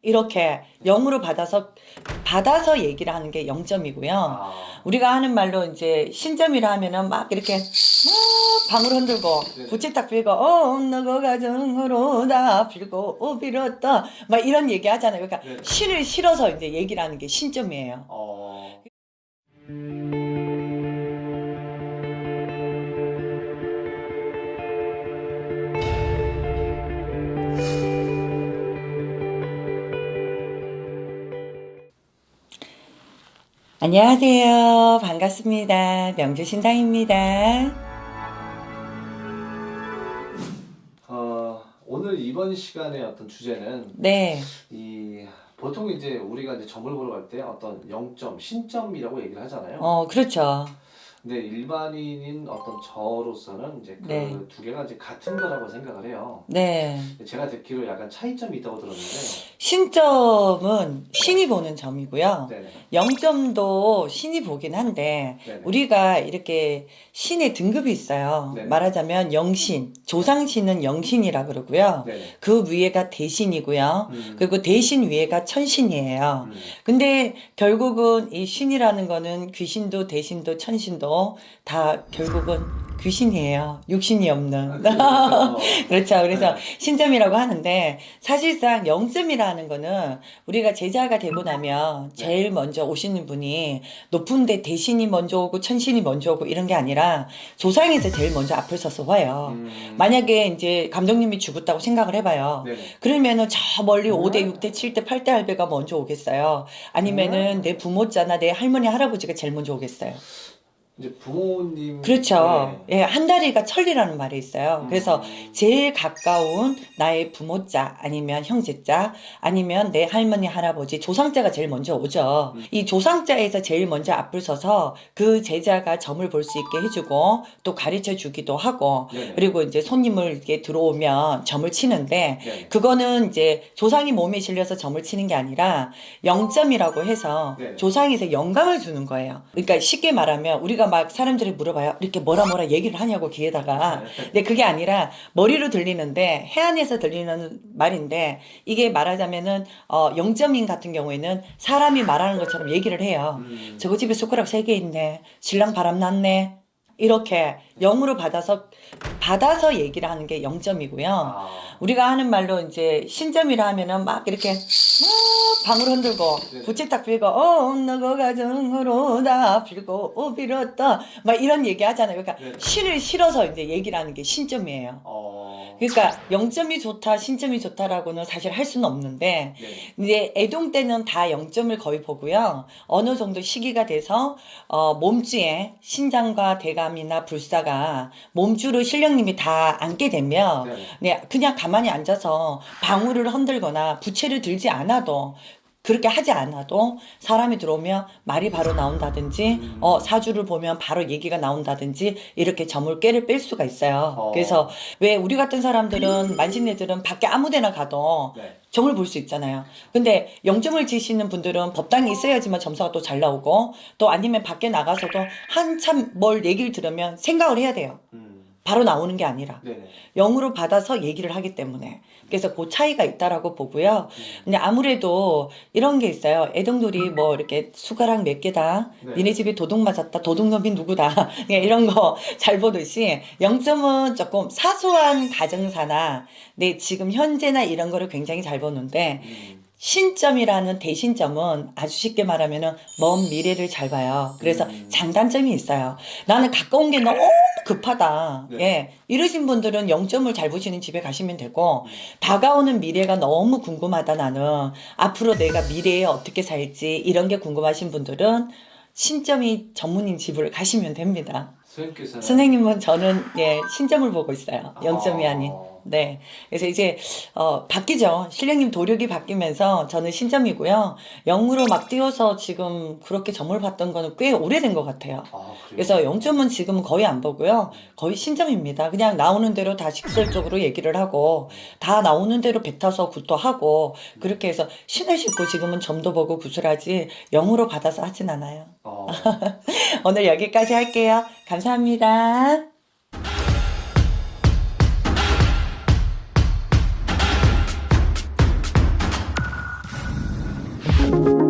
이렇게 0으로 받아서 얘기를 하는 게 0점이고요. 우리가 하는 말로 이제 신점이라 하면은 막 이렇게 방울 흔들고 부채 딱 빌고 너가 가정으로 다 빌고 빌었다 막 이런 얘기 하잖아요. 그러니까 신을 실어서 이제 얘기를 하는 게 신점이에요. 안녕하세요. 반갑습니다. 명주신당입니다. 오늘 이번 시간의 어떤 주제는 네. 보통 이제 우리가 이제 점을 보러 갈 때 어떤 0점, 신점이라고 얘기를 하잖아요. 그렇죠. 근데 일반인인 어떤 저로서는 이제 그 네. 두 개가 이제 같은 거라고 생각을 해요. 네. 제가 듣기로 약간 차이점이 있다고 들었는데. 신점은 신이 보는 점이고요. 네네. 0점도 신이 보긴 한데 네네. 우리가 이렇게 신의 등급이 있어요. 네네. 말하자면 영신, 조상신은 영신이라 그러고요. 네네. 그 위에가 대신이고요. 그리고 대신 위에가 천신이에요. 음. 근데 결국은 이 신이라는 거는 귀신도 대신도 천신도 다 결국은 귀신이에요. 육신이 없는. 그렇죠. 그래서 신점이라고 하는데 사실상 0점이라는 거는 우리가 제자가 되고 나면 제일 먼저 오시는 분이 높은데 대신이 먼저 오고 천신이 먼저 오고 이런 게 아니라 조상에서 제일 먼저 앞을 서서 와요. 만약에 이제 감독님이 죽었다고 생각을 해봐요. 네네. 그러면은 저 멀리 5대, 6대, 7대, 8대 할배가 먼저 오겠어요. 아니면은 내 부모자나 내 할머니, 할아버지가 제일 먼저 오겠어요. 이제 부모님. 그렇죠. 네. 예, 한 다리가 천리라는 말이 있어요. 그래서 제일 가까운 나의 부모자 아니면 형제자 아니면 내 할머니 할아버지 조상자가 제일 먼저 오죠. 이 조상자에서 제일 먼저 앞을 서서 그 제자가 점을 볼 수 있게 해주고 또 가르쳐 주기도 하고 네네. 그리고 이제 손님을 이렇게 들어오면 점을 치는데 네네. 그거는 이제 조상이 몸에 실려서 점을 치는 게 아니라 0점이라고 해서 네네. 조상에서 영감을 주는 거예요. 그러니까 쉽게 말하면 우리가 막 사람들이 물어봐요. 이렇게 뭐라 얘기를 하냐고 귀에다가. 근데 그게 아니라 머리로 들리는데 해안에서 들리는 말인데 이게 말하자면은 0점인 같은 경우에는 사람이 말하는 것처럼 얘기를 해요. 저거 집에 숟가락 3개 있네. 신랑 바람 났네. 이렇게 0으로 받아서 얘기를 하는 게 0점이고요. 우리가 하는 말로 이제 신점이라 하면은 막 이렇게 방울 흔들고 부채 딱 빌고 너가 가정으로 다 빌고 빌었다 막 이런 얘기 하잖아요. 그러니까 신을 실어서 이제 얘기를 하는 게 신점이에요. 그러니까 0점이 좋다, 신점이 좋다라고는 사실 할 수는 없는데 이제 애동 때는 다 0점을 거의 보고요. 어느 정도 시기가 돼서 몸주에 신장과 대감이나 불사가 몸주로 신령님이 다 앉게 되면 그냥 가만히 앉아서 방울을 흔들거나 부채를 들지 않아도 그렇게 하지 않아도 사람이 들어오면 말이 바로 나온다든지 사주를 보면 바로 얘기가 나온다든지 이렇게 점을 꾀를 뺄 수가 있어요. 그래서 왜 우리 같은 사람들은 만신네들은 밖에 아무 데나 가도 점을 볼 수 있잖아요. 근데 0점을 지시는 분들은 법당이 있어야지만 점수가 또 잘 나오고 또 아니면 밖에 나가서도 한참 뭘 얘기를 들으면 생각을 해야 돼요. 바로 나오는 게 아니라 0으로 받아서 얘기를 하기 때문에 그래서 그 차이가 있다라고 보고요. 근데 아무래도 이런 게 있어요. 애동돌이 뭐 이렇게 숟가락 몇 개다. 니네 집에 도둑 맞았다. 도둑놈이 누구다. 이런 거 잘 보듯이 0점은 조금 사소한 가정사나 내 지금 현재나 이런 거를 굉장히 잘 보는데 신점이라는 대신점은 아주 쉽게 말하면은 먼 미래를 잘 봐요. 그래서 장단점이 있어요. 나는 가까운 게 너무 급하다. 예. 이러신 분들은 0점을 잘 보시는 집에 가시면 되고, 다가오는 미래가 너무 궁금하다 나는. 앞으로 내가 미래에 어떻게 살지, 이런 게 궁금하신 분들은 신점이 전문인 집을 가시면 됩니다. 선생님께서는 선생님은 저는 신점을 보고 있어요. 0점이 아닌. 네. 그래서 이제 바뀌죠. 신령님 도력이 바뀌면서 저는 신점이고요. 0으로 막 띄워서 지금 그렇게 점을 봤던 거는 꽤 오래된 것 같아요. 그래서 0점은 지금은 거의 안 보고요. 거의 신점입니다. 그냥 나오는 대로 다 직설적으로 얘기를 하고 다 나오는 대로 뱉어서 굿도 그렇게 해서 신을 싣고 지금은 점도 보고 구슬하지 0으로 받아서 하진 않아요. 오늘 여기까지 할게요. 감사합니다. 네.